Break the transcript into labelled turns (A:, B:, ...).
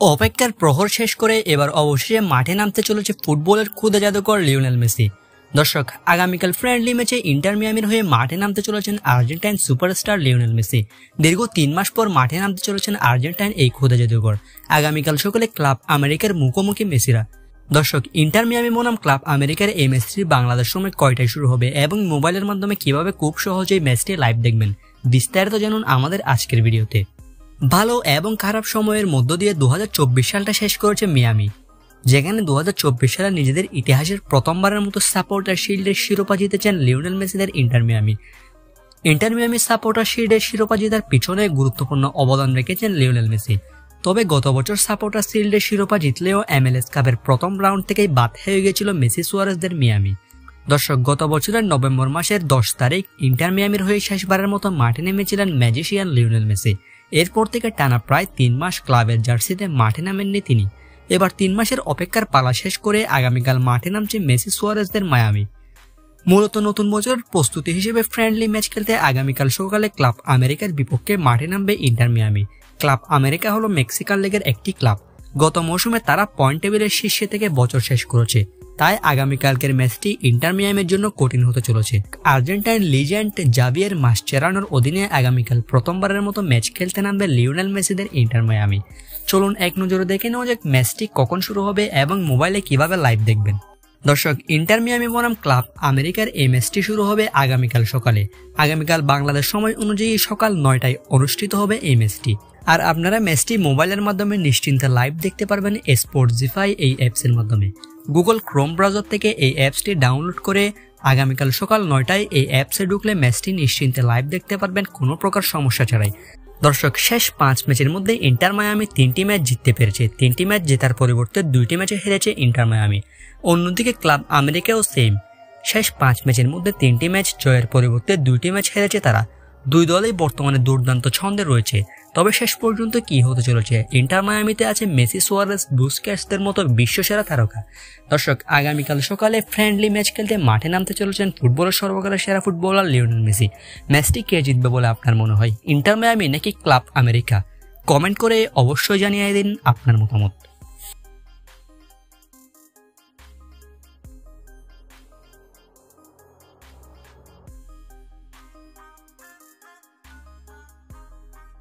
A: অপেক্ষার প্রহর শেষ করে এবার অবশেষে মাঠে নামতে চলেছে ফুটবলের ক্ষুদে জাদুকর লিওনেল মেসি। দর্শক, আগামীকাল ফ্রেন্ডলি ম্যাচে ইন্টার মিয়ামির হয়ে মাঠে নামতে চলেছেন আর্জেন্টাইন সুপারস্টার লিওনেল মেসি। দীর্ঘ 3 মাস পর মাঠে নামতে চলেছেন আর্জেন্টাইন এই ক্ষুদে জাদুকর। আগামীকাল সকালে ক্লাব আমেরিকার মুখোমুখি মেসিরা। দর্শক, ইন্টার মিয়ামি বনাম ক্লাব আমেরিকার এই ম্যাচটি বাংলাদেশ সময় কয়টায় শুরু হবে এবং মোবাইলের মাধ্যমে কিভাবে খুব সহজেই ম্যাচটি লাইভ দেখবেন, বিস্তারিত জানুন আমাদের আজকের ভিডিওতে। ভালো এবং খারাপ সময়ের মধ্য দিয়ে 2024 সালটা শেষ করেছে মিয়ামি, যেখানে 2024 সালে নিজেদের ইতিহাসের প্রথমবারের মতো সাপোর্টার শিল্ডের শিরোপা জিতেছেন লিওনেল মেসিদের Inter Miami. Inter Miami supporter শিল্ডের শিরোপা জেতার পিছনে গুরুত্বপূর্ণ অবদান রেখেছেন লিওনেল মেসি। তবে গত বছর সাপোর্টার শিল্ডের শিরোপা জিতলেও MLS কাপের প্রথম রাউন্ড থেকেই বাদ হয়ে গিয়েছিল মেসি সুয়ারেজদের মিয়ামি। দর্শক, গত বছরের নভেম্বর মাসের 10 তারিখ ইন্টার মিয়ামির হয়ে শেষবারের মতো মাঠে নেমেছিলেন ম্যাজিশিয়ান লিওনেল মেসি। এরপর থেকে টানা প্রায় 3 মাস ক্লাবের জার্সিতে মাঠে নামেননি তিনি। এবার 3 মাসের অপেক্ষার পালা শেষ করে আগামীকাল মাঠে নামছে মেসি সুয়ারেজদের মায়ামি। মূলত নতুন বছরের প্রস্তুতি হিসেবে ফ্রেন্ডলি ম্যাচ খেলতে আগামীকাল সকালে ক্লাব আমেরিকার বিপক্ষে মাঠে নামবে ইন্টার মিয়ামি। ক্লাব আমেরিকা হলো মেক্সিকান লিগের একটি ক্লাব। গত মৌসুমে তারা পয়েন্ট টেবিলের শীর্ষে থেকে বছর শেষ করেছে, তাই আগামীকালকের ম্যাচটি ইন্টার মিয়ামির জন্য কঠিন হতে চলেছে। আর্জেন্টাইন লিজেন্ড জাভিয়ের মাসচেরানোর অধীনে আগামীকাল প্রথমবারের মতো ম্যাচ খেলতে নামবে লিওনেল মেসিদের ইন্টার মিয়ামি। চলুন এক নজরে দেখে নেওয়া যাক ম্যাচটি কখন শুরু হবে এবং মোবাইলে কিভাবে লাইভ দেখবেন। দর্শক, ইন্টার মিয়ামি বনাম ক্লাব আমেরিকার এই ম্যাচটি শুরু হবে আগামীকাল সকালে। আগামীকাল বাংলাদেশ সময় অনুযায়ী সকাল 9টায় অনুষ্ঠিত হবে এই ম্যাচটি। আর আপনারা ম্যাচটি মোবাইলের মাধ্যমে নিশ্চিন্তে লাইভ দেখতে পারবেন স্পোর্টজিফাই এই অ্যাপসের মাধ্যমে। গুগল ক্রোম ব্রাউজার থেকে এই অ্যাপসটি ডাউনলোড করে আগামীকাল সকাল 9টায় এই অ্যাপসে ঢুকলে ম্যাচটি নিশ্চিন্তে লাইভ দেখতে পারবেন কোনো প্রকার সমস্যা ছাড়াই। দর্শক, শেষ 5 ম্যাচের মধ্যে ইন্টার মায়ামি 3টি ম্যাচ জিততে পেরেছে। 3টি ম্যাচ জেতার পরিবর্তে 2টি ম্যাচে হেরেছে ইন্টার মায়ামি। অন্যদিকে ক্লাব আমেরিকাও সেম, শেষ 5 ম্যাচের মধ্যে 3টি ম্যাচ জয়ের পরিবর্তে 2টি ম্যাচ হেরেছে তারা। দুই দলেই বর্তমানে দুর্দান্ত ছন্দে রয়েছে। তবে শেষ পর্যন্ত কি হতে চলেছে? ইন্টার মায়ামিতে আছে মেসি, সুয়ারেজ, বুস্কেটসদের মতো বিশ্বসেরা তারকা। দর্শক, আগামীকাল সকালে ফ্রেন্ডলি ম্যাচ খেলতে মাঠে নামতে চলেছেন ফুটবলের সর্বকালের সেরা ফুটবলার লিওনেল মেসি। ম্যাচটি কে জিতবে বলে আপনার মনে হয়, ইন্টার মায়ামি নাকি ক্লাব আমেরিকা? কমেন্ট করে অবশ্যই জানিয়ে দিন আপনার মতামত।